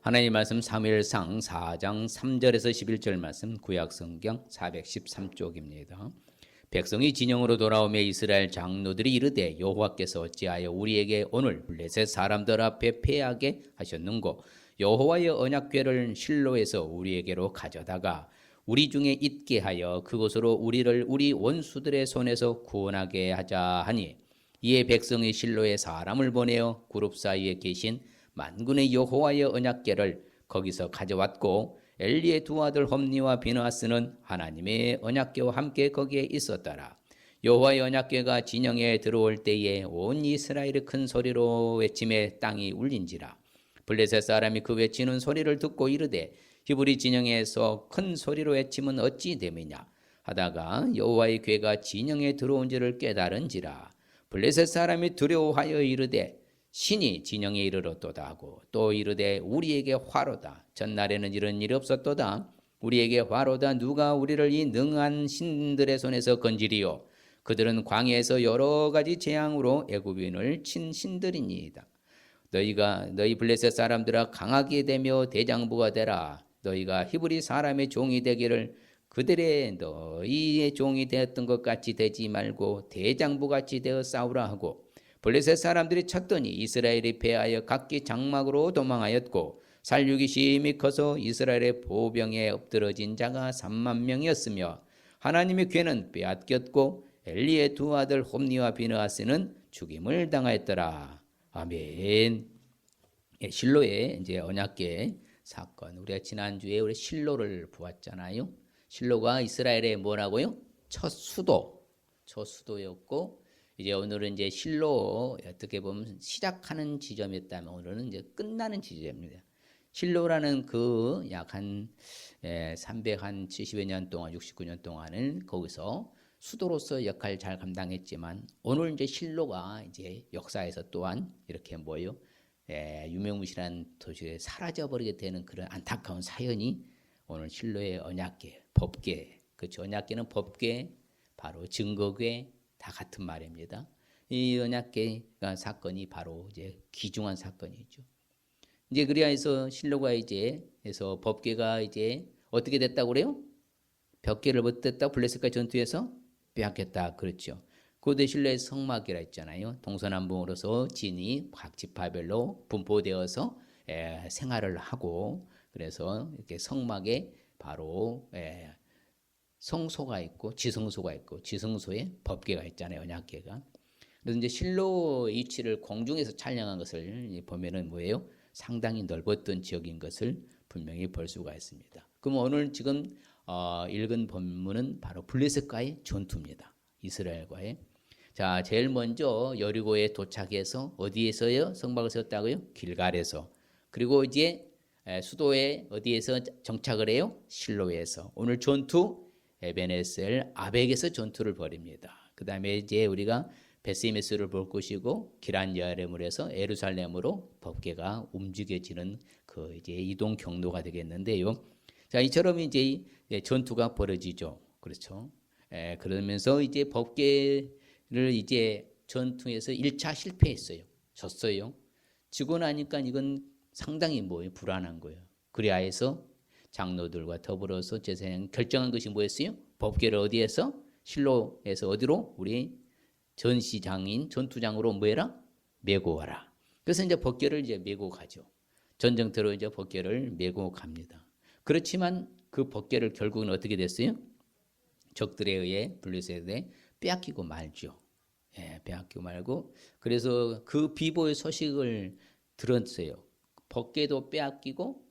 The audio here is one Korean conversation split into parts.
하나님 말씀 사무엘상 4장 3절에서 11절 말씀 구약성경 413쪽입니다. 백성이 진영으로 돌아오며 이스라엘 장로들이 이르되 여호와께서 어찌하여 우리에게 오늘 블레셋 사람들 앞에 패하게 하셨는고 여호와의 언약궤를 실로에서 우리에게로 가져다가 우리 중에 있게 하여 그곳으로 우리를 우리 원수들의 손에서 구원하게 하자 하니 이에 백성이 실로에 사람을 보내어 그룹 사이에 계신 만군의 여호와의 언약궤를 거기서 가져왔고 엘리의 두 아들 홈니와 비느하스는 하나님의 언약궤와 함께 거기에 있었더라. 여호와의 언약궤가 진영에 들어올 때에 온 이스라엘이 큰 소리로 외침에 땅이 울린지라. 블레셋 사람이 그 외치는 소리를 듣고 이르되 히브리 진영에서 큰 소리로 외침은 어찌 됨이냐 하다가 여호와의 궤가 진영에 들어온지를 깨달은지라. 블레셋 사람이 두려워하여 이르되 신이 진영에 이르렀도다 하고 또 이르되 우리에게 화로다. 전날에는 이런 일이 없었도다. 우리에게 화로다. 누가 우리를 이 능한 신들의 손에서 건지리요. 그들은 광야에서 여러 가지 재앙으로 애굽인을 친 신들이니이다. 너희 블레셋 사람들아 강하게 되며 대장부가 되라. 너희가 히브리 사람의 종이 되기를 그들의 너희의 종이 되었던 것 같이 되지 말고 대장부같이 되어 싸우라 하고 블레셋 사람들이 쳤더니 이스라엘이 패하여 각기 장막으로 도망하였고 살육이 심히 커서 이스라엘의 보병에 엎드러진 자가 3만 명이었으며 하나님의 궤는 빼앗겼고 엘리의 두 아들 홈니와 비느하스는 죽임을 당하였더라. 아멘. 실로의 이제 언약궤 사건. 우리가 지난주에 우리 실로를 보았잖아요. 실로가 이스라엘의 뭐라고요? 첫 수도였고 이제 오늘은 이제 실로 어떻게 보면 시작하는 지점이었다면 오늘은 이제 끝나는 지점입니다. 실로라는 그 약 한 370여 년 동안 69년 동안은 거기서 수도로서 역할을 잘 감당했지만 오늘 이제 실로가 이제 역사에서 또한 이렇게 뭐요? 유명무실한 도시에 사라져버리게 되는 그런 안타까운 사연이 오늘 실로의 언약궤, 법궤, 그렇죠? 언약궤는 법궤, 바로 증거궤 다 같은 말입니다. 이 언약궤가 사건이 바로 이제 귀중한 사건이죠. 이제 그래서 실로가 이제 해서 법궤가 이제 어떻게 됐다고 그래요? 벽궤를 못 됐다 블레셋과 전투에서 빼앗겼다 그렇죠. 고대 실로의 성막이라 했잖아요. 동서남북으로서 진이 각 지파별로 분포되어서 생활을 하고 그래서 이렇게 성막에 바로 성소가 있고 지성소가 있고 지성소에 법궤가 있잖아요. 언약궤가. 그래서 이제 실로 위치를 공중에서 촬영한 것을 보면은 뭐예요? 상당히 넓었던 지역인 것을 분명히 볼 수가 있습니다. 그럼 오늘 지금 읽은 본문은 바로 블레셋과의 전투입니다. 이스라엘과의. 자, 제일 먼저 여리고에 도착해서 어디에서요? 성막을 세웠다고요? 길갈에서. 그리고 이제 수도에 어디에서 정착을 해요? 실로에서. 오늘 전투 에베네셀 아벡에서 전투를 벌입니다. 그 다음에 이제 우리가 베스메스를 볼 것이고 기란 여아렘으로서 예루살렘으로 법궤가 움직여지는 그 이제 이동 경로가 되겠는데요. 자, 이처럼 이제 전투가 벌어지죠. 그렇죠. 그러면서 이제 법궤를 이제 전투에서 1차 실패했어요. 졌어요. 지고 나니까 이건 상당히 불안한 거예요. 그래야 해서 장로들과 더불어서 제사장 결정한 것이 뭐였어요? 법궤를 어디에서? 실로에서 어디로? 우리 전시장인 전투장으로 뭐해라? 메고 와라. 그래서 이제 법궤를 이제 메고 가죠. 전쟁터로 이제 법궤를 메고 갑니다. 그렇지만 그 법궤를 결국은 어떻게 됐어요? 적들에 의해 블레셋에 빼앗기고 말죠. 빼앗기고 말고 그래서 그 비보의 소식을 들었어요. 법궤도 빼앗기고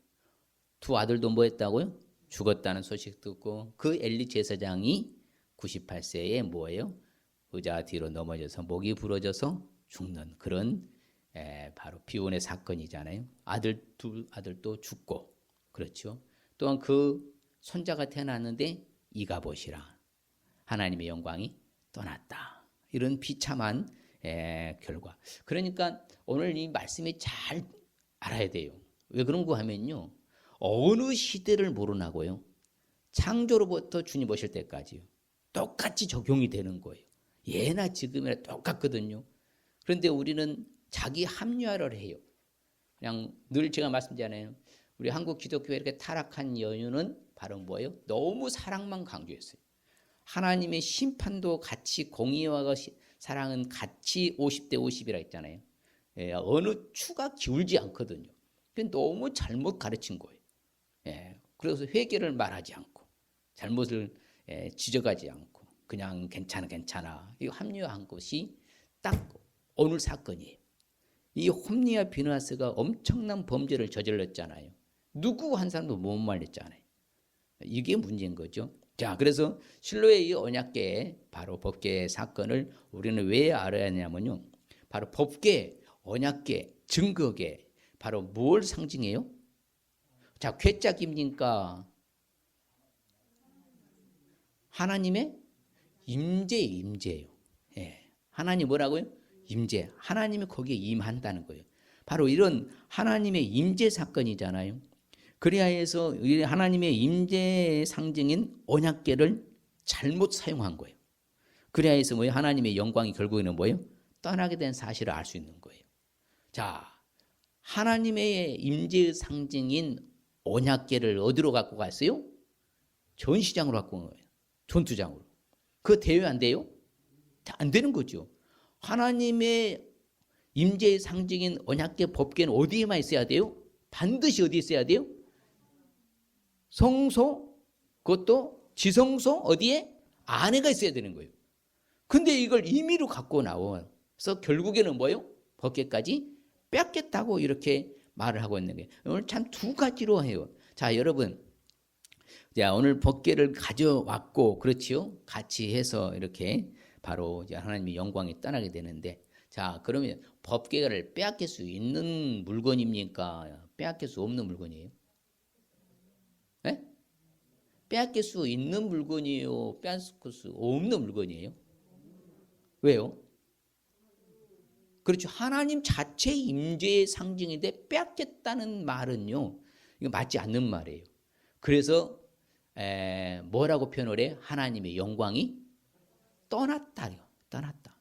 두 아들도 뭐 했다고요? 죽었다는 소식 듣고 그 엘리 제사장이 98세에 뭐예요? 의자 뒤로 넘어져서 목이 부러져서 죽는 그런 바로 비운의 사건이잖아요. 두 아들도 죽고 그렇죠. 또한 그 손자가 태어났는데 이가봇이라 하나님의 영광이 떠났다. 이런 비참한 결과. 그러니까 오늘 이 말씀이 잘 알아야 돼요. 왜 그런 거 하면요. 어느 시대를 모르나고요. 창조로부터 주님 오실 때까지요. 똑같이 적용이 되는 거예요. 예나 지금이나 똑같거든요. 그런데 우리는 자기 합리화를 해요. 그냥 늘 제가 말씀드리잖아요. 우리 한국 기독교가 이렇게 타락한 이유는 바로 뭐예요? 너무 사랑만 강조했어요. 하나님의 심판도 같이 공의와 사랑은 같이 50대 50이라 했잖아요. 예, 어느 추가 기울지 않거든요. 너무 잘못 가르친 거예요. 예, 그래서 회개를 말하지 않고 잘못을 지적하지 않고 그냥 괜찮아 이거 합리화한 것이 딱 오늘 사건이에요. 이 홈리와 비느하스가 엄청난 범죄를 저질렀잖아요. 누구 한 사람도 못 말렸잖아요. 이게 문제인 거죠. 자, 그래서 실로의 이 언약궤 바로 법궤 사건을 우리는 왜 알아야 하냐면요. 바로 법궤, 언약궤, 증거궤 바로 뭘 상징해요? 자, 궤짝입니까? 하나님의 임재예요. 예. 하나님 뭐라고요? 임재. 하나님이 거기에 임한다는 거예요. 바로 이런 하나님의 임재 사건이잖아요. 그래야 해서 하나님의 임재의 상징인 언약궤를 잘못 사용한 거예요. 그래야 해서 뭐예요? 하나님의 영광이 결국에는 뭐예요? 떠나게 된 사실을 알 수 있는 거예요. 자, 하나님의 임재의 상징인 언약궤를 어디로 갖고 갔어요? 전시장으로 갖고 온 거예요. 전투장으로. 그거 돼요? 안 돼요? 안 되는 거죠. 하나님의 임재의 상징인 언약궤 법궤는 어디에만 있어야 돼요? 반드시 어디에 있어야 돼요? 성소, 그것도 지성소 어디에? 안에가 있어야 되는 거예요. 근데 이걸 임의로 갖고 나와서 결국에는 뭐예요? 법궤까지 뺏겠다고 이렇게 말을 하고 있는 거예요. 오늘 참 두 가지로 해요. 자, 여러분. 자, 오늘 법궤를 가져왔고, 그렇지요? 같이 해서 이렇게 바로 이제 하나님의 영광이 떠나게 되는데, 자, 그러면 법궤를 빼앗길 수 있는 물건입니까? 빼앗길 수 없는 물건이에요? 네? 빼앗길 수 있는 물건이에요? 빼앗길 수 없는 물건이에요? 왜요? 그렇죠. 하나님 자체 임재의 상징인데 빼앗겠다는 말은요, 이거 맞지 않는 말이에요. 그래서 뭐라고 표현을 해? 하나님의 영광이 떠났다.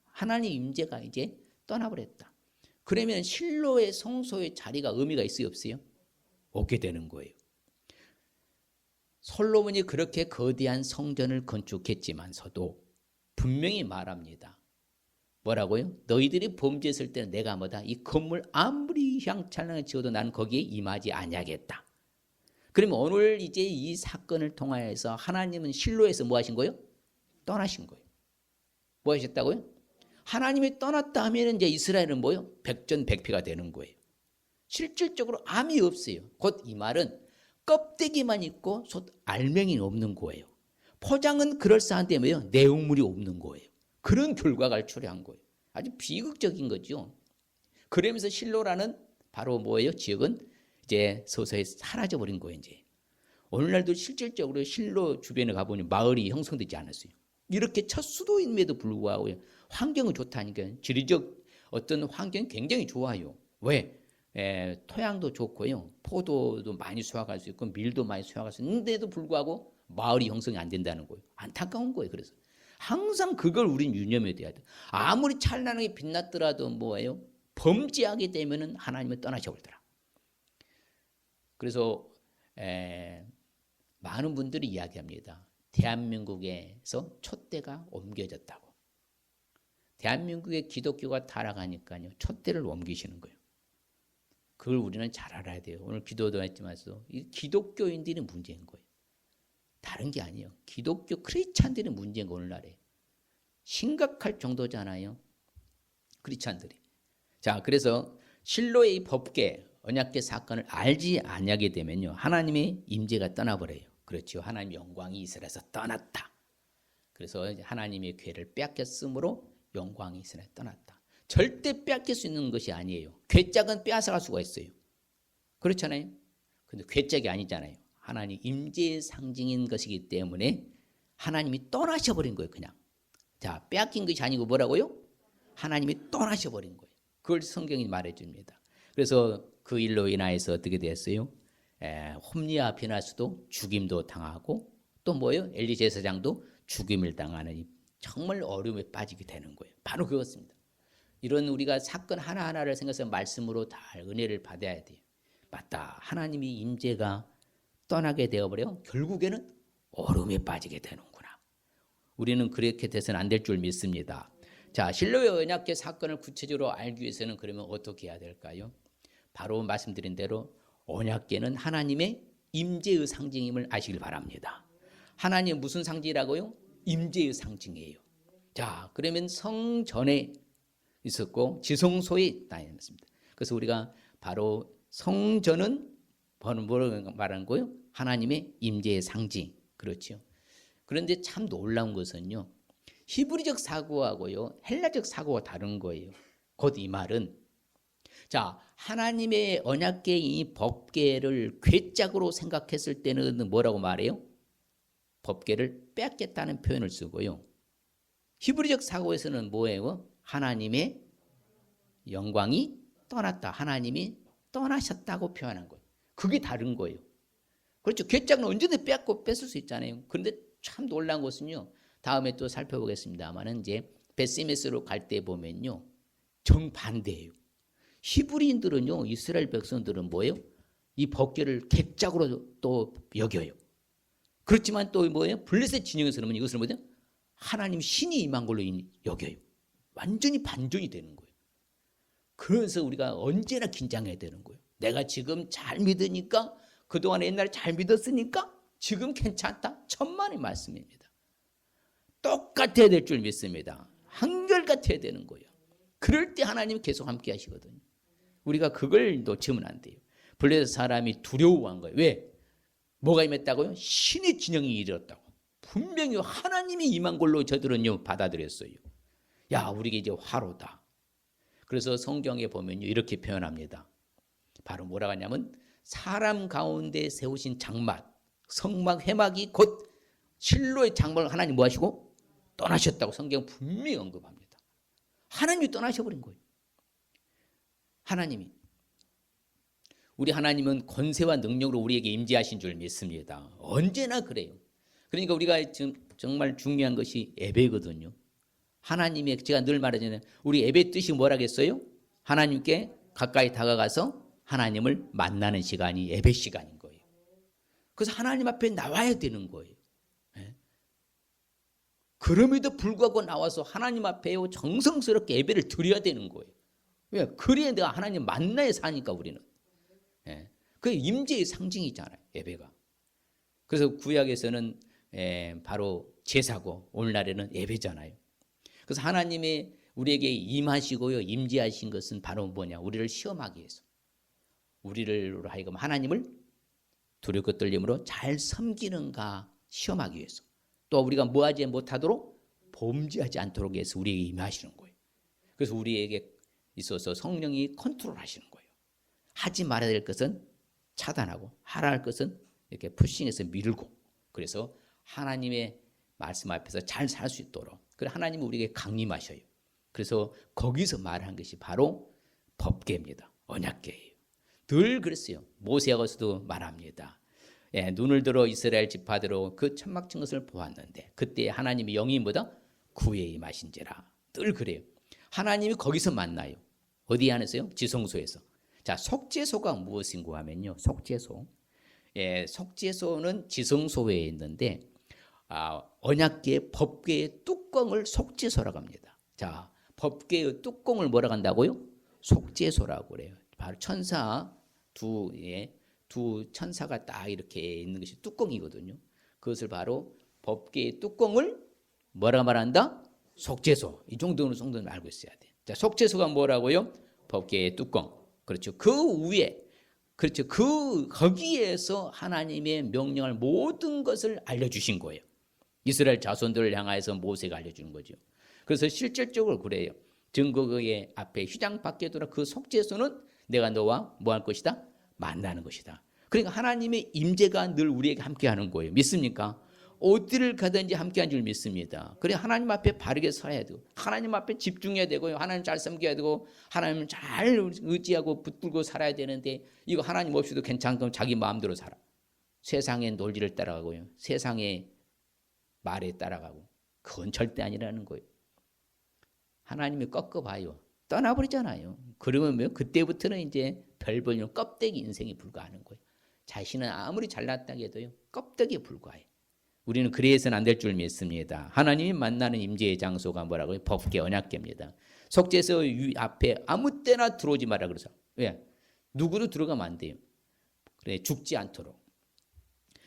하나님 임재가 이제 떠나버렸다. 그러면 실로의 성소의 자리가 의미가 있어요, 없어요? 없게 되는 거예요. 솔로몬이 그렇게 거대한 성전을 건축했지만서도 분명히 말합니다. 뭐라고요? 너희들이 범죄했을 때는 내가 뭐다? 이 건물 아무리 향찬란하게 지어도 나는 거기에 임하지 아니하겠다. 그러면 오늘 이제 이 사건을 통하여서 하나님은 실로에서 뭐 하신 거예요? 떠나신 거예요. 뭐 하셨다고요? 하나님이 떠났다 하면 이제 이스라엘은 뭐예요? 백전백패가 되는 거예요. 실질적으로 암이 없어요. 곧 이 말은 껍데기만 있고 알맹이는 없는 거예요. 포장은 그럴싸한데 뭐예요? 내용물이 없는 거예요. 그런 결과가 초래한 거예요. 아주 비극적인 거죠. 그러면서 실로라는 바로 뭐예요? 지역은 이제 서서히 사라져버린 거예요. 이제 오늘날도 실질적으로 실로 주변에 가보니 마을이 형성되지 않았어요. 이렇게 첫 수도임에도 불구하고 환경은 좋다니까요. 지리적 어떤 환경이 굉장히 좋아요. 왜? 토양도 좋고요. 포도도 많이 수확할 수 있고 밀도 많이 수확할 수 있는데도 불구하고 마을이 형성이 안 된다는 거예요. 안타까운 거예요. 그래서 항상 그걸 우린 유념해야 돼요. 아무리 찬란하게 빛났더라도 뭐예요? 범죄하게 되면은 하나님을 떠나셔버리더라. 그래서 많은 분들이 이야기합니다. 대한민국에서 촛대가 옮겨졌다고. 대한민국의 기독교가 타락하니까요. 촛대를 옮기시는 거예요. 그걸 우리는 잘 알아야 돼요. 오늘 기도도 했지만서 이 기독교인들이 문제인 거예요. 다른 게 아니에요. 기독교 크리스찬들이 문제인 거 오늘날에. 심각할 정도잖아요. 크리스찬들이. 자, 그래서 실로의 이 법궤, 언약궤 사건을 알지 아니하게 되면요. 하나님의 임재가 떠나버려요. 그렇죠. 하나님의 영광이 이스라엘에서 떠났다. 그래서 하나님의 궤를 빼앗겼으므로 영광이 이스라엘에 떠났다. 절대 빼앗길 수 있는 것이 아니에요. 궤짝은 빼앗아갈 수가 있어요. 그렇잖아요. 근데 궤짝이 아니잖아요. 하나님 임재의 상징인 것이기 때문에 하나님이 떠나셔버린 거예요. 그냥. 자, 빼앗긴 것이 아니고 뭐라고요? 하나님이 떠나셔버린 거예요. 그걸 성경이 말해줍니다. 그래서 그 일로 인하여서 어떻게 됐어요? 홈리와 비느하스도 죽임도 당하고 또 뭐예요? 엘리 제사장도 죽임을 당하는 정말 어려움에 빠지게 되는 거예요. 바로 그것입니다. 이런 우리가 사건 하나하나를 생각해서 말씀으로 다 은혜를 받아야 돼요. 맞다. 하나님이 임재가 떠나게 되어버려 결국에는 어둠에 빠지게 되는구나. 우리는 그렇게 돼서는 안 될 줄 믿습니다. 자, 실로의 언약궤 사건을 구체적으로 알기 위해서는 그러면 어떻게 해야 될까요? 바로 말씀드린 대로 언약궤는 하나님의 임재의 상징임을 아시길 바랍니다. 하나님 무슨 상징이라고요? 임재의 상징이에요. 자, 그러면 성전에 있었고 지성소에 있다 했습니다. 그래서 우리가 바로 성전은 뭐라고 말하는 거예요? 하나님의 임재의 상징. 그렇죠. 그런데 참 놀라운 것은요, 히브리적 사고하고요 헬라적 사고가 다른 거예요. 곧 이 말은, 자, 하나님의 언약궤 이 법궤를 괴짝으로 생각했을 때는 뭐라고 말해요? 법궤를 뺏겠다는 표현을 쓰고요. 히브리적 사고에서는 뭐예요? 하나님의 영광이 떠났다. 하나님이 떠나셨다고 표현한 거예요. 그게 다른 거예요. 그렇죠. 괴짝은 언제든 뺏을 수 있잖아요. 그런데 참 놀라운 것은요, 다음에 또 살펴보겠습니다만은 이제 베스메스로 갈 때 보면요, 정반대예요. 히브리인들은요, 이스라엘 백성들은 뭐예요? 이 법궤를 객작으로 또 여겨요. 그렇지만 또 뭐예요? 블레셋 진영에서는 이것을 뭐죠? 하나님 신이 임한 걸로 여겨요. 완전히 반전이 되는 거예요. 그래서 우리가 언제나 긴장해야 되는 거예요. 내가 지금 잘 믿으니까, 그동안 옛날에 잘 믿었으니까 지금 괜찮다. 천만의 말씀입니다. 똑같아야 될 줄 믿습니다. 한결같아야 되는 거예요. 그럴 때 하나님 계속 함께 하시거든요. 우리가 그걸 놓치면 안 돼요. 블레셋 사람이 두려워한 거예요. 왜? 뭐가 임했다고요? 신의 진영이 이르렀다고. 분명히 하나님이 임한 걸로 저들은요 받아들였어요. 야, 우리가 이제 화로다. 그래서 성경에 보면요 이렇게 표현합니다. 바로 뭐라고 하냐면, 사람 가운데 세우신 장막, 성막 회막이 곧 실로의 장막을 하나님 뭐 하시고 떠나셨다고 성경 분명히 언급합니다. 하나님이 떠나셔버린 거예요. 하나님이. 우리 하나님은 권세와 능력으로 우리에게 임재하신 줄 믿습니다. 언제나 그래요. 그러니까 우리가 지금 정말 중요한 것이 예배거든요. 하나님의, 제가 늘 말하잖아요. 우리 예배 뜻이 뭐라겠어요? 하나님께 가까이 다가가서 하나님을 만나는 시간이 예배 시간인 거예요. 그래서 하나님 앞에 나와야 되는 거예요. 그럼에도 불구하고 나와서 하나님 앞에 정성스럽게 예배를 드려야 되는 거예요. 왜? 그래야 내가 하나님 만나야 사니까 우리는. 그게 임재의 상징이잖아요, 예배가. 그래서 구약에서는 바로 제사고 오늘날에는 예배잖아요. 그래서 하나님의 우리에게 임하시고요 임재하신 것은 바로 뭐냐? 우리를 시험하기 위해서. 우리를 하여금 하나님을 두렵고 떨림으로 잘 섬기는가 시험하기 위해서. 또 우리가 뭐하지 못하도록 범죄하지 않도록 해서 우리에게 임하시는 거예요. 그래서 우리에게 있어서 성령이 컨트롤하시는 거예요. 하지 말아야 될 것은 차단하고 하라 할 것은 이렇게 푸싱해서 밀고, 그래서 하나님의 말씀 앞에서 잘 살 수 있도록. 그래 하나님은 우리에게 강림하셔요. 그래서 거기서 말한 것이 바로 법궤입니다. 언약궤예요. 늘 그랬어요. 모세하고서도 말합니다. 눈을 들어 이스라엘 지파대로 그 천막 친 것을 보았는데 그때 하나님이 영이 뭐다? 구에 임하신지라. 늘 그래요. 하나님이 거기서 만나요. 어디 안에서요? 지성소에서. 자, 속죄소가 무엇인가 하면요, 속죄소. 속죄소는 지성소에 있는데 언약궤 법궤의 뚜껑을 속죄소라고 합니다. 자, 법궤의 뚜껑을 뭐라고 한다고요? 속죄소라고 그래요. 바로 천사 두 천사가 딱 이렇게 있는 것이 뚜껑이거든요. 그것을 바로 법궤의 뚜껑을 뭐라고 말한다? 속죄소. 이 정도는 알고 있어야 돼. 자, 속죄소가 뭐라고요? 법궤의 뚜껑. 그렇죠. 그 위에, 그렇죠. 거기에서 하나님의 명령을 모든 것을 알려주신 거예요. 이스라엘 자손들을 향하여서 모세가 알려주는 거죠. 그래서 실질적으로 그래요. 증거의 앞에 휘장 밖에 돌아 그 속죄소는 내가 너와 뭐 할 것이다? 만나는 것이다. 그러니까 하나님의 임재가 늘 우리에게 함께하는 거예요. 믿습니까? 어디를 가든지 함께한 줄 믿습니다. 그래 하나님 앞에 바르게 서야 되고 하나님 앞에 집중해야 되고요. 하나님 잘 섬겨야 되고 하나님 잘 의지하고 붙들고 살아야 되는데 이거 하나님 없이도 괜찮고 자기 마음대로 살아. 세상의 논리를 따라가고요. 세상의 말에 따라가고 그건 절대 아니라는 거예요. 하나님이 꺾어봐요. 떠나버리잖아요. 그러면 그때부터는 이제 별 보이는 껍데기 인생이 불과하는 거예요. 자신은 아무리 잘났다고 해도요, 껍데기에 불과해. 우리는 그래서는 안 될 줄 믿습니다. 하나님이 만나는 임재의 장소가 뭐라고요? 법궤 언약궤입니다. 속죄소 앞에 아무 때나 들어오지 마라 그래서. 왜? 누구도 들어가면 안 돼요. 그래, 죽지 않도록.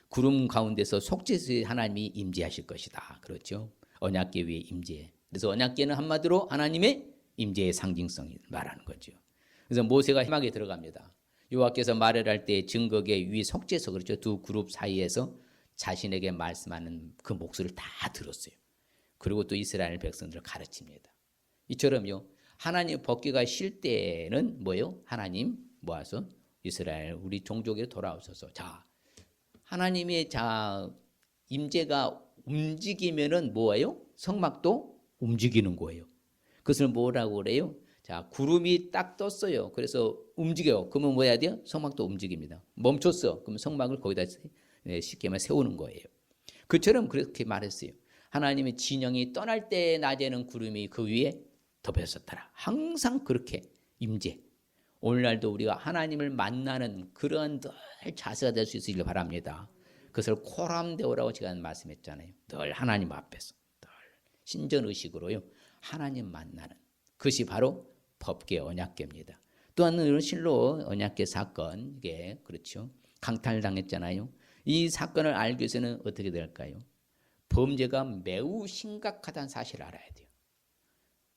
구름 가운데서 속죄소에 하나님이 임재하실 것이다. 그렇죠? 언약궤 위에 임재. 그래서 언약궤는 한마디로 하나님의 임재의 상징성을 말하는 거죠. 그래서 모세가 회막에 들어갑니다. 여호와께서 말을 할 때 증거궤 위 속죄소, 그렇죠? 두 그룹 사이에서 자신에게 말씀하는 그 목소리를 다 들었어요. 그리고 또 이스라엘 백성들을 가르칩니다. 이처럼요, 하나님 법궤가 쉴 때는 뭐예요? 하나님 모아서 이스라엘 우리 종족에 돌아오셔서, 자, 하나님의 임재가 움직이면은 뭐예요? 성막도 움직이는 거예요. 그것을 뭐라고 그래요? 자, 구름이 딱 떴어요. 그래서 움직여요. 그러면 뭐 해야 돼요? 성막도 움직입니다. 멈췄어. 그러면 성막을 거기다 쉽게 말해 세우는 거예요. 그처럼 그렇게 말했어요. 하나님의 진영이 떠날 때 낮에는 구름이 그 위에 덮였었더라. 항상 그렇게 임재. 오늘날도 우리가 하나님을 만나는 그런 늘 자세가 될 수 있기를 바랍니다. 그것을 코람데오라고 제가 말씀했잖아요. 늘 하나님 앞에서 늘 신전의식으로요, 하나님 만나는 그것이 바로 법궤 언약궤입니다. 또 하나는 실로 언약궤 사건, 이게 그렇죠. 강탈당했잖아요. 이 사건을 알기 위해서는 어떻게 될까요? 범죄가 매우 심각하다는 사실을 알아야 돼요.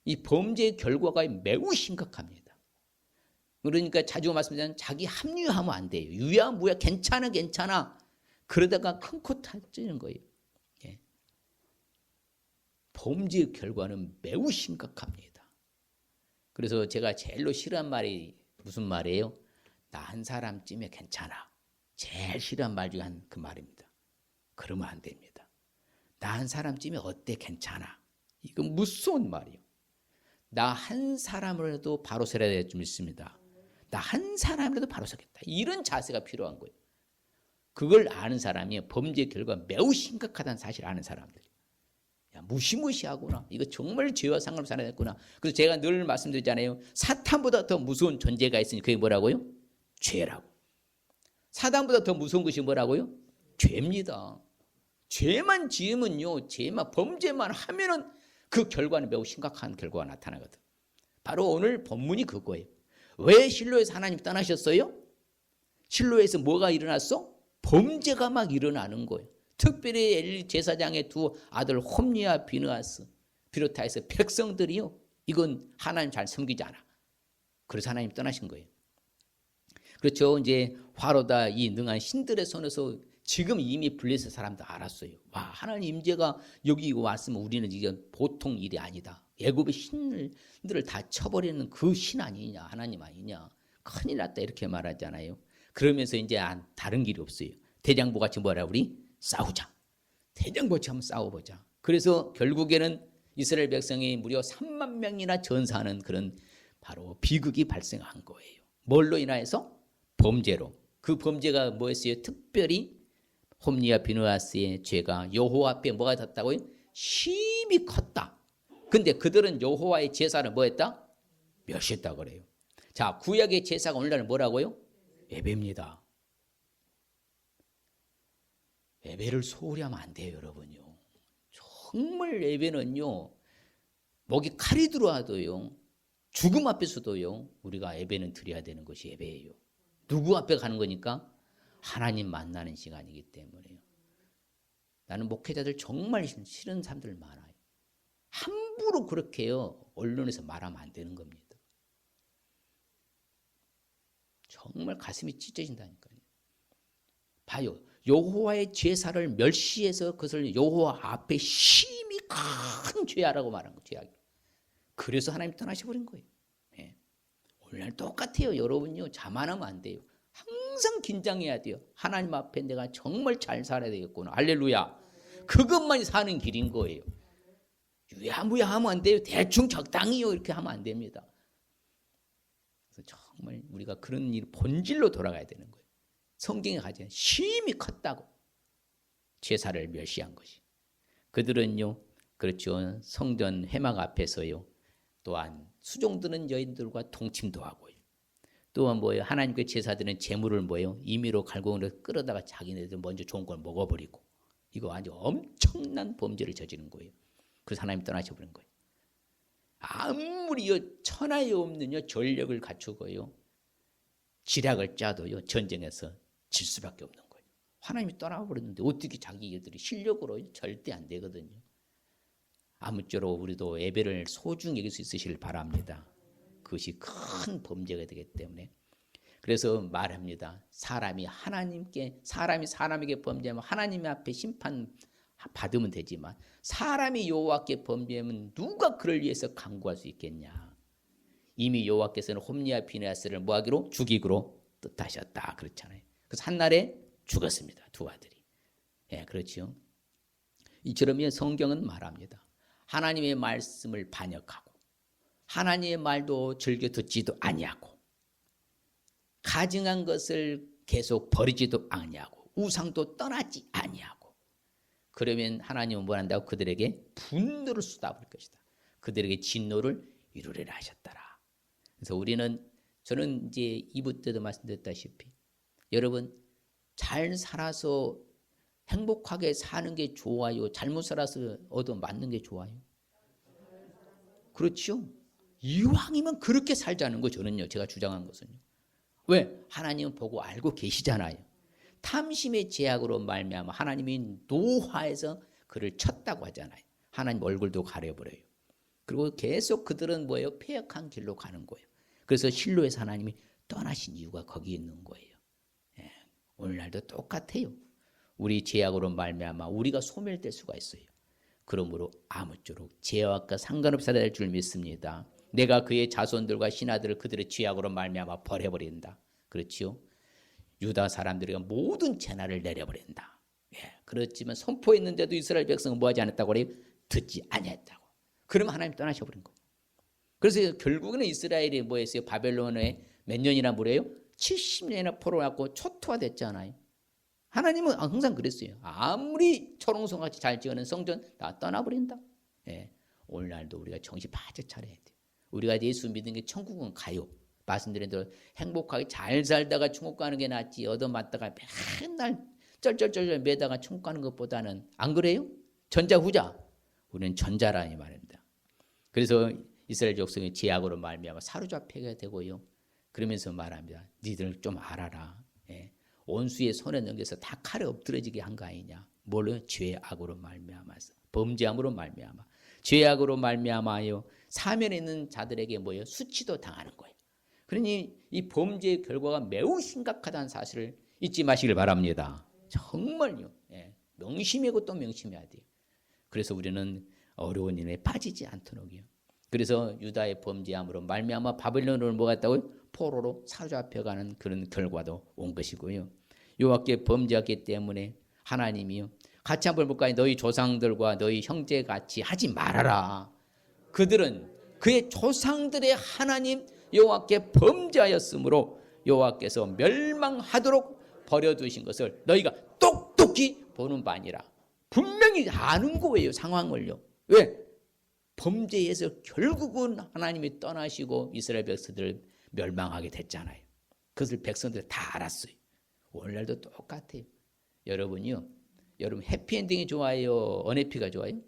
이 범죄의 결과가 매우 심각합니다. 그러니까 자주 말씀드리면 자기 합리화하면 안 돼요. 유야 무야 괜찮아 그러다가 큰 코 터지는 거예요. 예. 범죄의 결과는 매우 심각합니다. 그래서 제가 제일로 싫어한 말이 무슨 말이에요? 나 한 사람쯤에 괜찮아. 제일 싫어한 말 중에 그 말입니다. 그러면 안 됩니다. 나 한 사람쯤에 어때? 괜찮아. 이건 무서운 말이에요. 나 한 사람으로도 바로 서야 될 줄 믿습니다. 나 한 사람이라도 바로 서겠다. 이런 자세가 필요한 거예요. 그걸 아는 사람이 범죄 결과 매우 심각하다는 사실을 아는 사람들이. 야, 무시무시하구나. 이거 정말 죄와 상관없이 살아야 됐구나. 그래서 제가 늘 말씀드리잖아요. 사탄보다 더 무서운 존재가 있으니 그게 뭐라고요? 죄라고. 사단보다 더 무서운 것이 뭐라고요? 죄입니다. 죄만 지으면요, 죄만 범죄만 하면은 그 결과는 매우 심각한 결과가 나타나거든. 바로 오늘 본문이 그거예요. 왜 실로에서 하나님 떠나셨어요? 실로에서 뭐가 일어났어? 범죄가 막 일어나는 거예요. 특별히 엘리 제사장의 두 아들 홈리와 비느하스 비롯해서 백성들이요, 이건 하나님 잘 섬기지 않아. 그래서 하나님 떠나신 거예요. 그렇죠. 이제 화로다 이 능한 신들의 손에서 지금 이미 블레셋 사람도 알았어요. 와, 하나님 임재가 여기 왔으면 우리는 이게 보통 일이 아니다. 애굽의 신들을 다 쳐버리는 그 신 아니냐, 하나님 아니냐, 큰일 났다 이렇게 말하잖아요. 그러면서 이제 다른 길이 없어요. 대장부같이 뭐라 우리 싸우자. 대장부같이 한번 싸워보자. 그래서 결국에는 이스라엘 백성이 무려 3만 명이나 전사하는 그런 바로 비극이 발생한 거예요. 뭘로 인하여서? 범죄로. 그 범죄가 뭐였어요? 특별히 홈리와 비느하스의 죄가 여호와 앞에 뭐가 됐다고요? 심히 컸다. 근데 그들은 여호와의 제사를 뭐 했다? 멸시했다고 그래요. 자, 구약의 제사가 오늘날 뭐라고요? 예배입니다. 예배를 소홀히 하면 안 돼요, 여러분요. 정말 예배는요, 목이 칼이 들어와도요, 죽음 앞에서도요, 우리가 예배는 드려야 되는 것이 예배예요. 누구 앞에 가는 거니까? 하나님 만나는 시간이기 때문에요. 나는 목회자들 정말 싫은 사람들 많아요. 함부로 그렇게요, 언론에서 말하면 안 되는 겁니다. 정말 가슴이 찢어진다니까요. 봐요. 여호와의 제사를 멸시해서 그것을 여호와 앞에 심히 큰 죄라고 말한 거, 죄악이. 그래서 하나님 떠나셔버린 거예요. 예. 오늘날 똑같아요. 여러분요, 자만하면 안 돼요. 항상 긴장해야 돼요. 하나님 앞에 내가 정말 잘 살아야 되겠구나. 할렐루야. 그것만이 사는 길인 거예요. 유야무야 하면 안 돼요. 대충 적당히요 이렇게 하면 안 됩니다. 그래서 정말 우리가 그런 일 본질로 돌아가야 되는 거예요. 성경에 가진 심히 컸다고 제사를 멸시한 것이. 그들은요, 그렇죠, 성전 회막 앞에서요, 또한 수종드는 여인들과 동침도 하고요, 또 뭐예요? 하나님께 제사드리는 재물을 뭐예요? 임의로 갈고리로 끌어다가 자기네들 먼저 좋은 걸 먹어버리고, 이거 아주 엄청난 범죄를 저지른 거예요. 그래서 하나님 떠나셔버린 거예요. 아무리 천하에 없는 전력을 갖추고요, 지략을 짜도요, 전쟁에서 질 수밖에 없는 거예요. 하나님이 떠나버렸는데 어떻게 자기들이 실력으로 절대 안 되거든요. 아무쪼록 우리도 예배를 소중히 여길 수 있으시길 바랍니다. 그것이 큰 범죄가 되기 때문에. 그래서 말합니다. 사람이 사람에게 범죄하면 하나님 앞에 심판 받으면 되지만, 사람이 여호와께 범죄하면 누가 그를 위해서 강구할 수 있겠냐. 이미 여호와께서는 홈리와 비느하스를 뭐하기로? 죽이기로 뜻하셨다 그렇잖아요. 그래서 한날에 죽었습니다. 두 아들이. 예, 그렇죠. 이처럼 성경은 말합니다. 하나님의 말씀을 반역하고, 하나님의 말도 즐겨 듣지도 아니하고, 가증한 것을 계속 버리지도 아니하고, 우상도 떠나지 아니하고, 그러면 하나님은 뭐 한다고? 그들에게 분노를 쏟아부을 것이다. 그들에게 진노를 이루리라 하셨더라. 그래서 저는 이제 2부 때도 말씀드렸다시피, 여러분 잘 살아서 행복하게 사는 게 좋아요? 잘못 살아서 얻어맞는 게 좋아요? 그렇죠? 이왕이면 그렇게 살자는 거, 저는요, 제가 주장한 것은요. 왜? 하나님은 보고 알고 계시잖아요. 탐심의 제약으로 말미암아 하나님이 노화해서 그를 쳤다고 하잖아요. 하나님 얼굴도 가려버려요. 그리고 계속 그들은 뭐예요? 패역한 길로 가는 거예요. 그래서 실로에서 하나님이 떠나신 이유가 거기 있는 거예요. 예, 오늘날도 똑같아요. 우리 제약으로 말미암아 우리가 소멸될 수가 있어요. 그러므로 아무쪼록 죄악과 상관없이 살아야 될 줄 믿습니다. 내가 그의 자손들과 신하들을 그들의 죄악으로 말미암아 벌해버린다. 그렇지요? 유다 사람들이 모든 재난을 내려버린다. 예, 그렇지만 선포했는데도 이스라엘 백성은 뭐하지 않았다고 그래요? 듣지 아니했다고. 그러면 하나님 떠나셔버린 거예요. 그래서 결국에는 이스라엘이 뭐했어요? 바벨론에 몇 년이나 무려요? 70년이나 포로갖고 초토화됐잖아요. 하나님은 항상 그랬어요. 아무리 초롱성같이 잘 지어낸 성전 다 떠나버린다. 예, 오늘날도 우리가 정신 바짝 차려야 돼요. 우리가 예수 믿는 게 천국은 가요. 말씀드린 대로 행복하게 잘 살다가 천국 가는 게 낫지, 얻어맞다가 맨날 쩔쩔쩔쩔 매다가 천국 가는 것보다는. 안 그래요? 전자 후자? 우리는 전자라니 말입니다. 그래서 이스라엘 족속이 죄악으로 말미암아 사로잡히게 되고요. 그러면서 말합니다. 니들 좀 알아라. 예. 원수의 손에 넘겨서 다 칼에 엎드러지게 한 거 아니냐. 뭘로? 죄악으로 말미암아서, 범죄함으로 말미암아, 죄악으로 말미암아요, 사면에 있는 자들에게 뭐예요? 수치도 당하는 거예요. 그러니 이 범죄의 결과가 매우 심각하다는 사실을 잊지 마시길 바랍니다. 정말요. 예. 명심하고 또 명심해야 돼요. 그래서 우리는 어려운 일에 빠지지 않도록요. 그래서 유다의 범죄함으로 말미암아 바벨론을 뭐 갔다고요? 포로로 사로잡혀가는 그런 결과도 온 것이고요. 여호와께 범죄했기 때문에 하나님이요, 같이 한번 볼까요? 너희 조상들과 너희 형제같이 하지 말아라. 그들은 그의 조상들의 하나님 여호와께 범죄하였으므로 여호와께서 멸망하도록 버려두신 것을 너희가 똑똑히 보는 바니라. 분명히 아는 거예요, 상황을요. 왜? 범죄에서 결국은 하나님이 떠나시고 이스라엘 백성들을 멸망하게 됐잖아요. 그것을 백성들 다 알았어요. 오늘날도 똑같아요. 여러분이요, 여러분 해피엔딩이 좋아요? 언해피가 좋아요?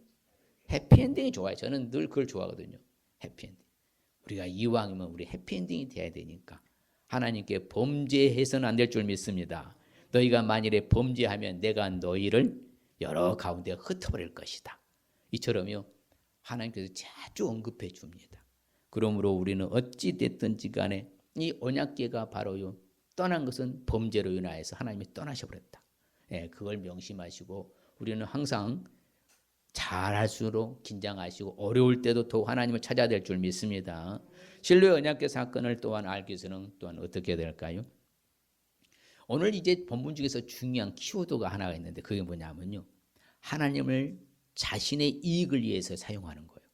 해피엔딩이 좋아요. 저는 늘 그걸 좋아하거든요. 해피엔딩. 우리가 이왕이면 우리 해피엔딩이 돼야 되니까 하나님께 범죄해서는 안 될 줄 믿습니다. 너희가 만일에 범죄하면 내가 너희를 여러 가운데 흩어버릴 것이다. 이처럼요, 하나님께서 자주 언급해 줍니다. 그러므로 우리는 어찌 됐든지 간에 이 언약궤가 바로요, 떠난 것은 범죄로 인하여서 하나님이 떠나셔버렸다. 예, 그걸 명심하시고 우리는 항상 잘할수록 긴장하시고 어려울 때도 더욱 하나님을 찾아야 될 줄 믿습니다. 실로의 언약궤 사건을 또한 알기 위해서는 또한 어떻게 될까요? 오늘 이제 본문 중에서 중요한 키워드가 하나가 있는데 그게 뭐냐면요, 하나님을 자신의 이익을 위해서 사용하는 거예요.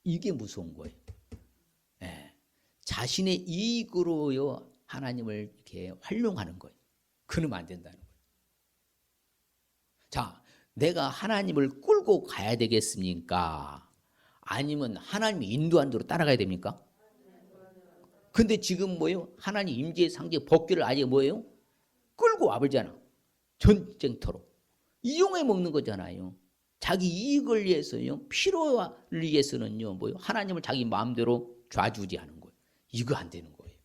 이게 무서운 거예요. 예, 자신의 이익으로요 하나님을 이렇게 활용하는 거예요. 그러면 안 된다는 거예요. 자, 내가 하나님을 끌고 가야 되겠습니까? 아니면 하나님이 인도한 대로 따라가야 됩니까? 근데 지금 뭐예요? 하나님 임재의 상징 법궤를 아예 뭐예요? 끌고 와버리잖아. 전쟁터로. 이용해 먹는 거잖아요. 자기 이익을 위해서요. 필요를 위해서는요. 뭐요? 하나님을 자기 마음대로 좌지우지하는 거예요. 이거 안 되는 거예요.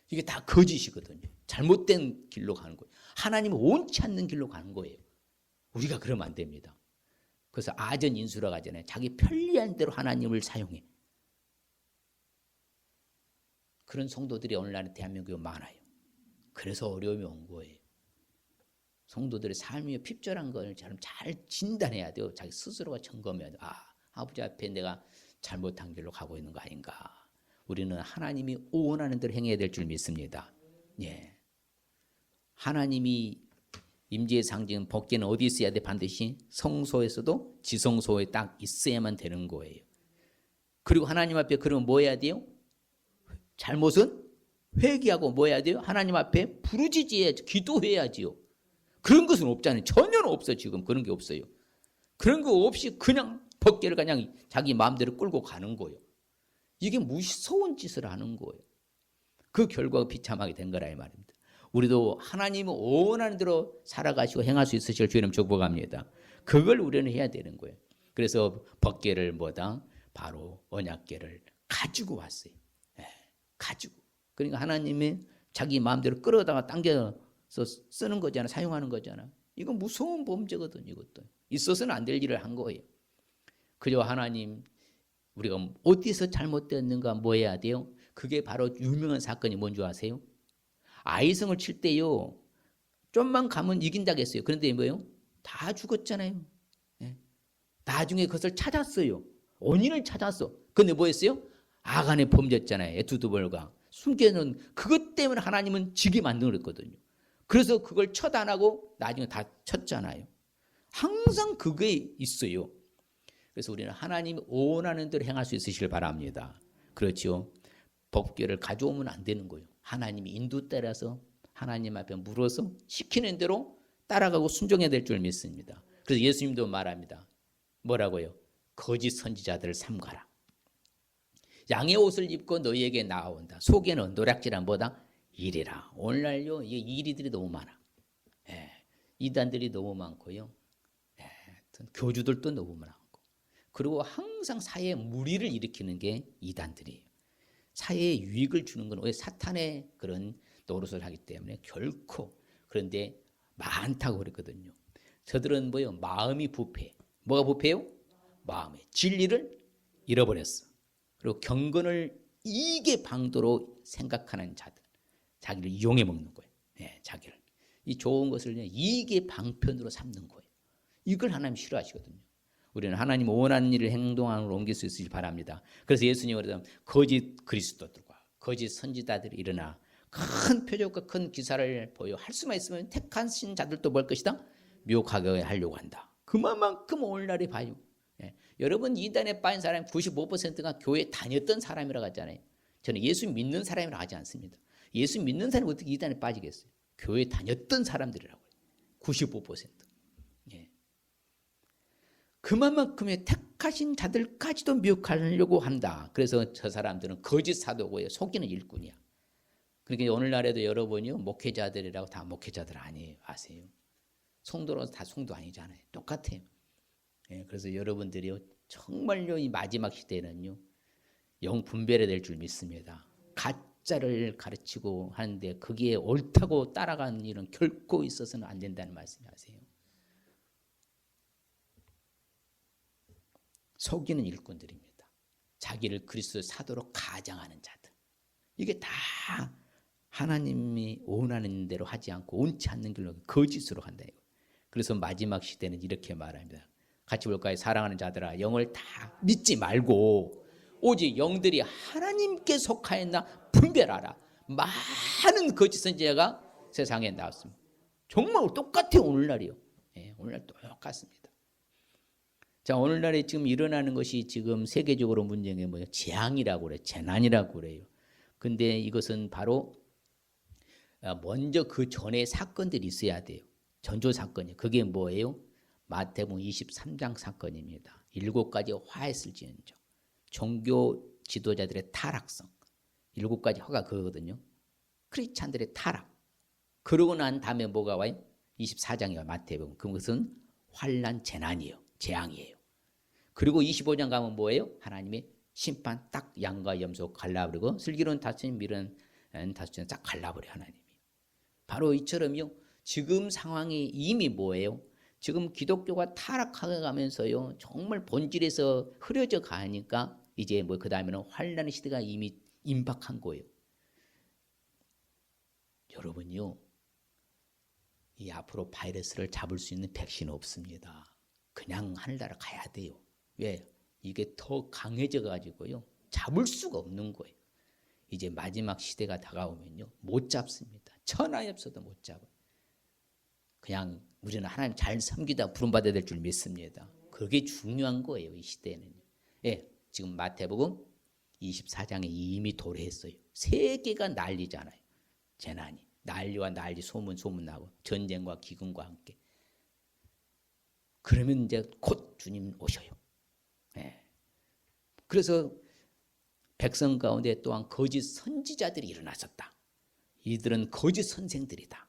이게 다 거짓이거든요. 잘못된 길로 가는 거예요. 하나님을 원치 않는 길로 가는 거예요. 우리가 그러면 안 됩니다. 그래서 아전인수라고 하잖아요. 자기 편리한 대로 하나님을 사용해. 그런 성도들이 오늘날 대한민국에 많아요. 그래서 어려움이 온 거예요. 성도들의 삶이 핍절한 걸 잘 진단해야 돼요. 자기 스스로가 점검해야 돼요. 아버지 앞에 내가 잘못한 길로 가고 있는 거 아닌가. 우리는 하나님이 원하는 대로 행해야 될 줄 믿습니다. 예. 하나님이 임재의 상징은 법궤는 어디 있어야 돼? 반드시 성소에서도 지성소에 딱 있어야만 되는 거예요. 그리고 하나님 앞에 그러면 뭐 해야 돼요? 잘못은 회개하고 뭐 해야 돼요? 하나님 앞에 부르짖어야지, 기도해야지요. 그런 것은 없잖아요. 전혀 없어. 지금 그런 게 없어요. 그런 거 없이 그냥 법궤를 그냥 자기 마음대로 끌고 가는 거예요. 이게 무서운 짓을 하는 거예요. 그 결과가 비참하게 된 거라 이 말입니다. 우리도 하나님은 원하는 대로 살아가시고 행할 수 있으실 주님 축복합니다. 그걸 우리는 해야 되는 거예요. 그래서 법궤를 뭐다? 바로 언약궤를 가지고 왔어요. 가지고. 그러니까 하나님이 자기 마음대로 끌어다가 당겨서 쓰는 거잖아. 사용하는 거잖아. 이건 무서운 범죄거든요. 이것도. 있어서는 안 될 일을 한 거예요. 그저 하나님 우리가 어디서 잘못됐는가 뭐 해야 돼요? 그게 바로 유명한 사건이 뭔지 아세요? 아이성을 칠 때요. 좀만 가면 이긴다고 했어요. 그런데 뭐예요? 다 죽었잖아요. 나중에 그것을 찾았어요. 원인을 찾았어. 근데 뭐 했어요? 아간의 범죄였잖아요. 에투드벌과 숨겨놓은 그것 때문에 하나님은 지게 만들었거든요. 그래서 그걸 처단하고 나중에 다 쳤잖아요. 항상 그게 있어요. 그래서 우리는 하나님이 원하는 대로 행할 수 있으시길 바랍니다. 그렇죠? 법궤를 가져오면 안 되는 거예요. 하나님이 인도 따라서 하나님 앞에 물어서 시키는 대로 따라가고 순종해야 될 줄 믿습니다. 그래서 예수님도 말합니다. 뭐라고요? 거짓 선지자들을 삼가라. 양의 옷을 입고 너희에게 나아온다. 속에는 노략질한 뭐다? 일이라. 오늘날요 이리들이 너무 많아. 이단들이 너무 많고요. 교주들도 너무 많고. 그리고 항상 사회에 무리를 일으키는 게 이단들이에요. 사회에 유익을 주는 건 왜 사탄의 그런 노릇을 하기 때문에 결코. 그런데 많다고 그랬거든요. 저들은 뭐요? 마음이 부패. 뭐가 부패요? 마음의 진리를 잃어버렸어. 그리고 경건을 이익의 방도로 생각하는 자들. 자기를 이용해 먹는 거예요. 자기를. 이 좋은 것을 이익의 방편으로 삼는 거예요. 이걸 하나님 싫어하시거든요. 우리는 하나님 원하는 일을 행동으로 옮길 수 있으길 바랍니다. 그래서 예수님은 그러면 거짓 그리스도들과 거짓 선지자들이 일어나 큰 표적과 큰 기사를 보여 할 수만 있으면 택하신 자들도 뭘 것이다? 미혹하게 하려고 한다. 그만큼 오늘날에 봐요. 여러분 이단에 빠진 사람이 95%가 교회에 다녔던 사람이라고 하잖아요. 저는 예수 믿는 사람이라고 하지 않습니다. 예수 믿는 사람이 어떻게 이단에 빠지겠어요? 교회에 다녔던 사람들이라고요. 95%. 그만큼의 택하신 자들까지도 미혹하려고 한다. 그래서 저 사람들은 거짓 사도고요. 속이는 일꾼이야. 그러니까 오늘날에도 여러분이요. 목회자들이라고 다 목회자들 아니에요. 아세요? 성도로서 다 성도 아니잖아요. 똑같아요. 그래서 여러분들이요. 정말요. 이 마지막 시대는요. 영 분별해야 될 줄 믿습니다. 가짜를 가르치고 하는데 거기에 옳다고 따라가는 일은 결코 있어서는 안 된다는 말씀이세요. 속이는 일꾼들입니다. 자기를 그리스도의 사도로 가장하는 자들. 이게 다 하나님이 원하는 대로 하지 않고 원치 않는 길로 거짓으로 간다. 그래서 마지막 시대는 이렇게 말합니다. 같이 볼까요? 사랑하는 자들아 영을 다 믿지 말고 오직 영들이 하나님께 속하였나 분별하라. 많은 거짓 선지자가 세상에 나왔습니다. 정말 똑같아요. 오늘날이요. 오늘날 똑같습니다. 자, 오늘날에 지금 일어나는 것이 지금 세계적으로 문제가 뭐예요? 재앙이라고 그래요. 재난이라고 그래요. 근데 이것은 바로 먼저 그 전에 사건들이 있어야 돼요. 전조 사건이. 그게 뭐예요? 마태복음 23장 사건입니다. 7가지 화했을지언정. 종교 지도자들의 타락성. 7가지 허가 그거거든요. 크리스찬들의 타락. 그러고 난 다음에 뭐가 와요? 24장이요. 마태복음. 그것은 환난 재난이에요. 재앙이에요. 그리고 25장 가면 뭐예요? 하나님의 심판 딱 양과 염소 갈라버리고 슬기로운 다스린 미련 다스린 딱 갈라버려 하나님이. 바로 이처럼요. 지금 상황이 이미 뭐예요? 지금 기독교가 타락하게 가면서요. 정말 본질에서 흐려져 가니까 이제 뭐 그다음에는 환난의 시대가 이미 임박한 거예요. 여러분요. 이 앞으로 바이러스를 잡을 수 있는 백신은 없습니다. 그냥 하늘나라 가야 돼요. 왜? 이게 더 강해져 가지고요. 잡을 수가 없는 거예요. 이제 마지막 시대가 다가오면요. 못 잡습니다. 천하에 없어도 못 잡아요. 그냥 우리는 하나님 잘 섬기다 부름받아야 될 줄 믿습니다. 그게 중요한 거예요. 이 시대에는요. 예, 지금 마태복음 24장에 이미 도래했어요. 세계가 난리잖아요. 재난이. 난리와 난리 소문 나고 전쟁과 기근과 함께. 그러면 이제 곧 주님 오셔요. 예. 그래서 백성 가운데 또한 거짓 선지자들이 일어났었다. 이들은 거짓 선생들이다.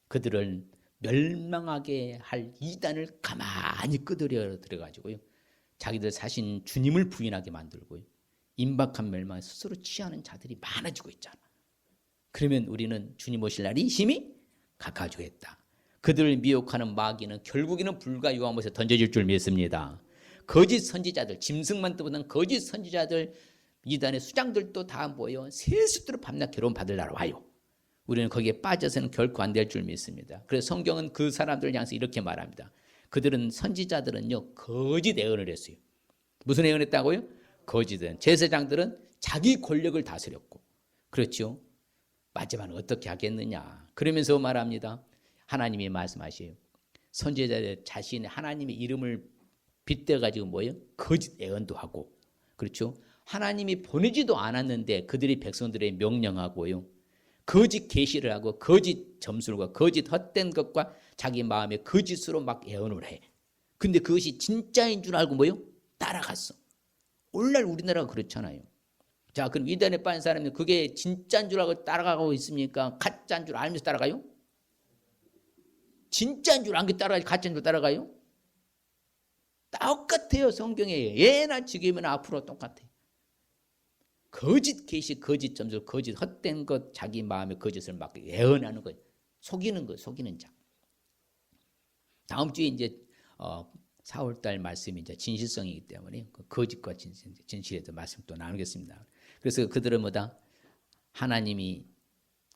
그들을 멸망하게 할 이단을 가만히 끄드려 들어가지고요. 자기들 사신 주님을 부인하게 만들고요. 임박한 멸망에 스스로 취하는 자들이 많아지고 있잖아. 그러면 우리는 주님 오실 날이 심히 가까워지고 있다. 그들을 미혹하는 마귀는 결국에는 불과 유황못에 던져질 줄 믿습니다. 거짓 선지자들, 짐승만 떠보는 거짓 선지자들, 이단의 수장들도 다 모여 세숫대로 밤낮 괴로움 받으려고 와요. 우리는 거기에 빠져서는 결코 안 될 줄 믿습니다. 그래서 성경은 그 사람들을 향해서 이렇게 말합니다. 그들은 선지자들은요 거짓 예언을 했어요. 무슨 예언했다고요? 거짓은 제사장들은 자기 권력을 다스렸고, 그렇죠? 마지막은 어떻게 하겠느냐. 그러면서 말합니다. 하나님이 말씀하셔요. 선지자들 자신의 하나님의 이름을 빗대가지고 뭐예요? 거짓 예언도 하고, 그렇죠? 하나님이 보내지도 않았는데 그들이 백성들의 명령하고요. 거짓 계시를 하고 거짓 점술과 거짓 헛된 것과 자기 마음의 거짓으로 막 예언을 해. 근데 그것이 진짜인 줄 알고 뭐예요? 따라갔어. 오늘날 우리나라가 그렇잖아요. 자, 그럼 이단에 빠진 사람이 그게 진짜인 줄 알고 따라가고 있습니까? 가짜인 줄 알면서 따라가요? 진짜인 줄 알고 따라가지 가짜인 줄 따라가요? 똑같아요. 성경에 예나 지금이나 앞으로 똑같아요. 거짓 계시, 거짓 점술, 거짓 헛된 것, 자기 마음의 거짓을 막 예언하는 거예요. 속이는 거, 속이는 자. 다음 주에 이제 4월달 말씀이 이제 진실성이기 때문에 그 거짓과 진실에 대해서 말씀 또 나누겠습니다. 그래서 그들은 뭐다? 하나님이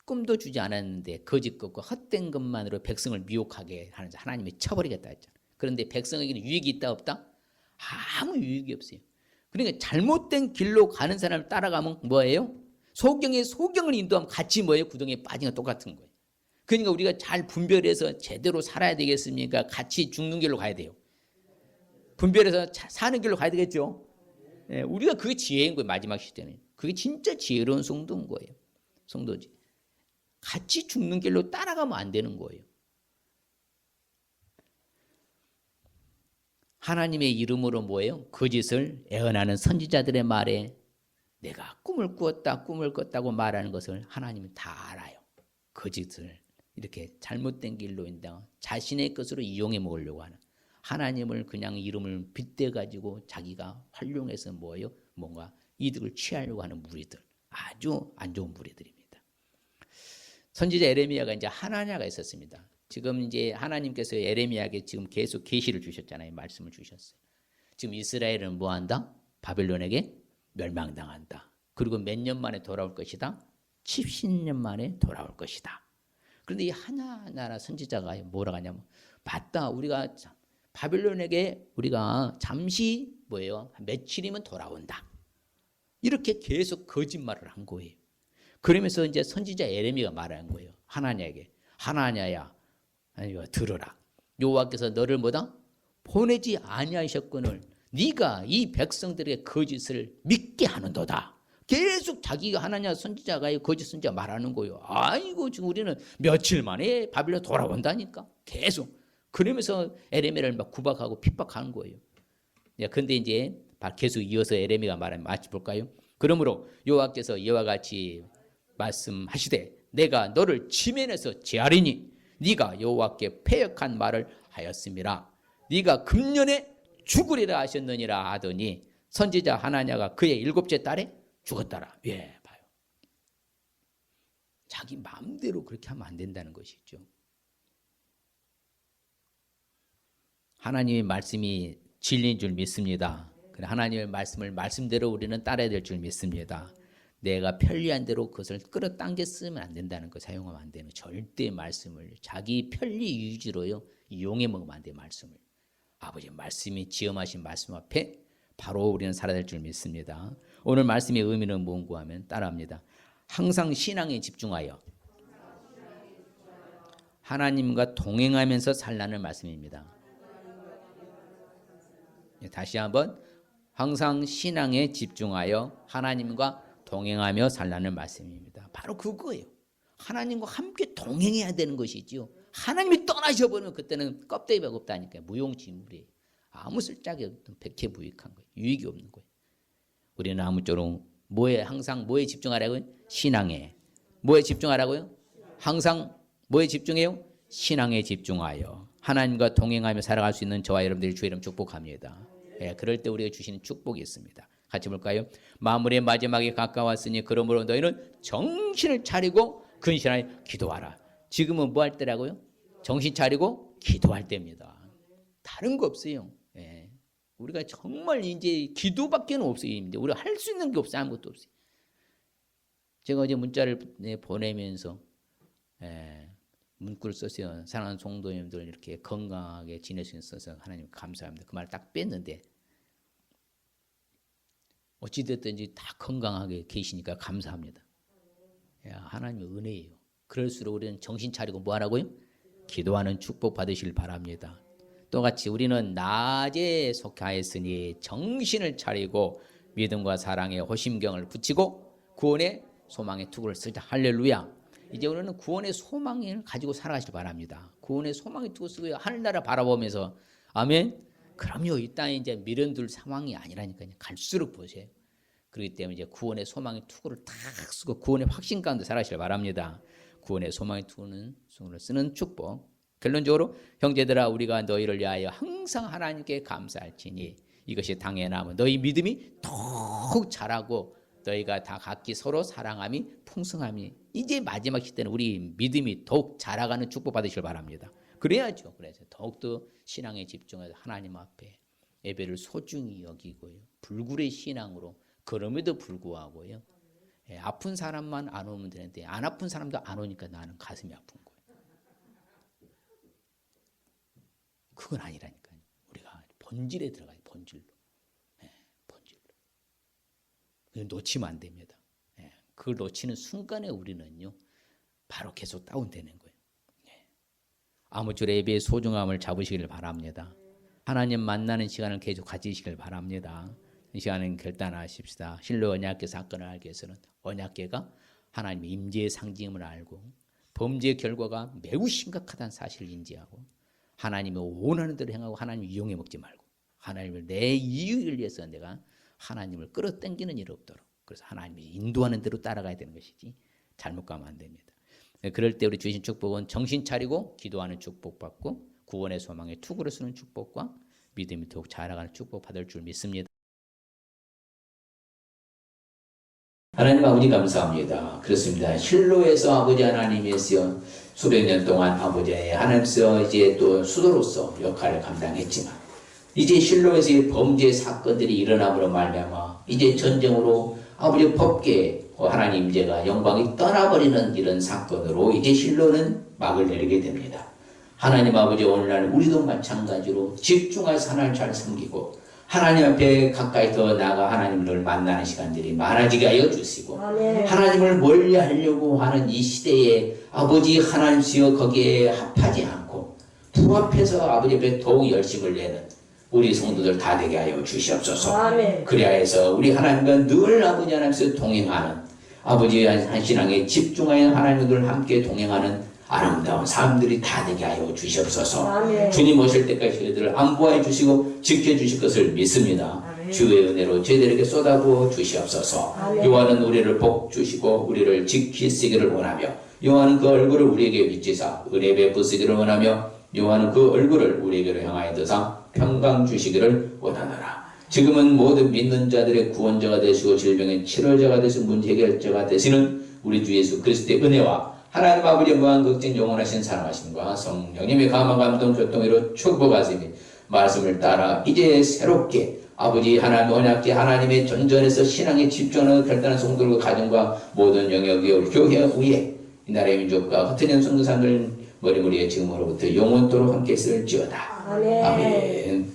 꿈도 주지 않았는데 거짓 것과 헛된 것만으로 백성을 미혹하게 하는 자 하나님이 쳐버리겠다 했잖아요. 그런데 백성에게는 유익이 있다 없다? 아무 유익이 없어요. 그러니까 잘못된 길로 가는 사람을 따라가면 뭐예요? 소경을 인도하면 같이 뭐예요? 구덩이에 빠진 거 똑같은 거예요. 그러니까 우리가 잘 분별해서 제대로 살아야 되겠습니까? 같이 죽는 길로 가야 돼요. 분별해서 사는 길로 가야 되겠죠. 예, 우리가 그게 지혜인 거예요. 마지막 시대는. 그게 진짜 지혜로운 성도인 거예요. 성도지. 같이 죽는 길로 따라가면 안 되는 거예요. 하나님의 이름으로 뭐예요? 거짓을 예언하는 선지자들의 말에 내가 꿈을 꿨다고 말하는 것을 하나님은 다 알아요. 거짓을 이렇게 잘못된 길로 인다 자신의 것으로 이용해 먹으려고 하는 하나님을 그냥 이름을 빗대가지고 자기가 활용해서 뭐예요? 뭔가 이득을 취하려고 하는 무리들, 아주 안 좋은 무리들입니다. 선지자 에레미야가 이제 하나냐가 있었습니다. 지금 이제 하나님께서 에레미야에게 지금 계속 계시를 주셨잖아요. 말씀을 주셨어요. 지금 이스라엘은 뭐한다? 바벨론에게 멸망당한다. 그리고 몇 년 만에 돌아올 것이다? 70년 만에 돌아올 것이다. 그런데 이 하나나라 선지자가 뭐라고 하냐면 맞다. 우리가 바벨론에게 우리가 잠시 뭐예요? 며칠이면 돌아온다. 이렇게 계속 거짓말을 한 거예요. 그러면서 이제 선지자 에레미야가 말한 거예요. 하나냐에게. 하나냐야. 들어라. 여호와께서 너를 뭐다? 보내지 아니하셨거늘 네가 이 백성들의 거짓을 믿게 하는도다. 계속 자기가 하나냐 선지자가 거짓 선지자 말하는 거예요. 아이고 지금 우리는 며칠 만에 바벨론 돌아온다니까. 계속. 그러면서 에레미야를 막 구박하고 핍박하는 거예요. 그런데 이제 계속 이어서 에레미야가 말하면 마치 볼까요? 그러므로 여호와께서 이와 같이 말씀하시되 내가 너를 지면에서 제하리니 네가 여호와께 패역한 말을 하였음이라. 네가 금년에 죽으리라 하셨느니라 하더니 선지자 하나냐가 그의 7째 달에 죽었더라. 예, 봐요. 자기 마음대로 그렇게 하면 안 된다는 것이죠. 하나님의 말씀이 진리인 줄 믿습니다. 하나님의 말씀을 말씀대로 우리는 따라야 될 줄 믿습니다. 내가 편리한 대로 그것을 끌어당겨 쓰면 안 된다는 거, 사용하면 안 되는, 절대 말씀을 자기 편리 위주로요 이용해 먹으면 안 돼요. 말씀을 아버지 말씀이 지엄하신 말씀 앞에 바로 우리는 살아야 될 줄 믿습니다. 오늘 말씀의 의미는 뭔가 하면 따라합니다. 항상 신앙에 집중하여 하나님과 동행하면서 살라는 말씀입니다. 다시 한번, 항상 신앙에 집중하여 하나님과 동행하며 살라는 말씀입니다. 바로 그거예요. 하나님과 함께 동행해야 되는 것이지요. 하나님이 떠나셔버리면 그때는 껍데기가 없다니까요. 무용지물이에요. 아무 쓸데기 없는 백해무익한 거예요. 유익이 없는 거예요. 우리는 아무쪼록 항상 뭐에 집중하라고요? 신앙에. 뭐에 집중하라고요? 항상 뭐에 집중해요? 신앙에 집중하여 하나님과 동행하며 살아갈 수 있는 저와 여러분들이 주의 이름 축복합니다. 예, 그럴 때 우리가 주시는 축복이 있습니다. 같이 볼까요? 만물의 마지막에 가까웠으니 그러므로 너희는 정신을 차리고 근신하여 기도하라. 지금은 뭐 할 때라고요? 정신 차리고 기도할 때입니다. 다른 거 없어요. 예. 우리가 정말 이제 기도밖에 없어요. 우리가 할 수 있는 게 없어요. 아무것도 없어요. 제가 어제 문자를 보내면서 문구를 썼어요. 사랑하는 성도님들 이렇게 건강하게 지낼 수 있어서 하나님 감사합니다. 그 말을 딱 뺐는데 어찌됐든지 다 건강하게 계시니까 감사합니다. 하나님의 은혜예요. 그럴수록 우리는 정신 차리고 뭐 하라고요? 기도하는 축복 받으시길 바랍니다. 똑같이 우리는 낮에 속하였으니 정신을 차리고 믿음과 사랑에 호심경을 붙이고 구원의 소망의 투구를 쓰자. 할렐루야. 이제 우리는 구원의 소망을 가지고 살아가시길 바랍니다. 구원의 소망의 투구 쓰고 하늘나라 바라보면서 아멘. 그럼요. 이 땅에 이제 미련둘 상황이 아니라니까요. 갈수록 보세요. 그렇기 때문에 이제 구원의 소망의 투구를 탁 쓰고 구원의 확신 가운데 살아가시길 바랍니다. 구원의 소망의 투구는 쓰는 축복. 결론적으로 형제들아 우리가 너희를 위하여 항상 하나님께 감사할지니 이것이 당연하면 너희 믿음이 더욱 자라고 너희가 다 각기 서로 사랑함이 풍성함이 이제 마지막 시대는 우리 믿음이 더욱 자라가는 축복 받으시길 바랍니다. 그래야죠. 그래서 더욱더 신앙에 집중해서 하나님 앞에 예배를 소중히 여기고요. 불굴의 신앙으로 그럼에도 불구하고요. 아픈 사람만 안 오면 되는데 안 아픈 사람도 안 오니까 나는 가슴이 아픈 거예요. 그건 아니라니까요. 우리가 본질에 들어가요. 본질로. 본질로. 놓치면 안 됩니다. 그걸 놓치는 순간에 우리는요. 바로 계속 다운되는 거예요. 아무쪼록 예배의 소중함을 잡으시길 바랍니다. 하나님 만나는 시간을 계속 가지시길 바랍니다. 이 시간은 결단하십시다. 실로 언약궤 사건을 알기 위해서는 언약궤가 하나님의 임재의 상징임을 알고 범죄의 결과가 매우 심각하다는 사실을 인지하고 하나님의 원하는 대로 행하고 하나님을 이용해 먹지 말고 하나님을 내 이익을 위해서 내가 하나님을 끌어당기는 일 없도록 그래서 하나님이 인도하는 대로 따라가야 되는 것이지 잘못 가면 안 됩니다. 그럴 때 우리 주신 축복은 정신 차리고 기도하는 축복 받고 구원의 소망에 투구를 쓰는 축복과 믿음이 더욱 자라가는 축복 받을 줄 믿습니다. 하나님 아버지 감사합니다. 그렇습니다. 실로에서 아버지 하나님이시여 수백 년 동안 아버지의 하나님께서 이제 또 수도로서 역할을 감당했지만 이제 실로에서의 범죄 사건들이 일어남으로 말미암아 이제 전쟁으로 아버지 법계 하나님 임재가 영광이 떠나버리는 이런 사건으로 이제 실로는 막을 내리게 됩니다. 하나님 아버지 오늘날 우리도 마찬가지로 집중해서 하나님을 잘 섬기고 하나님 앞에 가까이 더 나아가 하나님을 만나는 시간들이 많아지게 하여 주시고 하나님을 멀리하려고 하는 이 시대에 아버지 하나님이여 거기에 합하지 않고 부합해서 아버지 앞에 더욱 열심을 내는 우리 성도들 다 되게 하여 주시옵소서. 그래야 해서 우리 하나님과 늘 아버지 하나님께서 동행하는 아버지의 한 신앙에 집중하여 하나님들 함께 동행하는 아름다운 사람들이 다 되게 하여 주시옵소서. 주님 오실 때까지 저희들을 안보해 주시고 지켜주실 것을 믿습니다. 주의 은혜로 저희들에게 쏟아부어 주시옵소서. 요한은 우리를 복 주시고 우리를 지키시기를 원하며 요한은 그 얼굴을 우리에게 비치사 은혜 베푸시기를 원하며 요한은 그 얼굴을 우리에게로 향하여 드사 평강 주시기를 원하노라. 지금은 모든 믿는 자들의 구원자가 되시고 질병의 치료자가 되신 문제 해결자가 되시는 우리 주 예수 그리스도의 은혜와 하나님 아버지의 무한 극진 영원하신 사랑하심과 성령님의 감화 감동 교통으로 축복하시니 말씀을 따라 이제 새롭게 아버지 하나님 언약계 하나님의 전전에서 신앙에 집중하는 결단한 성도들과 가정과 모든 영역의 우리 교회 위에 이 나라의 민족과 흩어진 성도상들 머리머리에 지금으로부터 영원토록 함께 있을지어다. 아멘.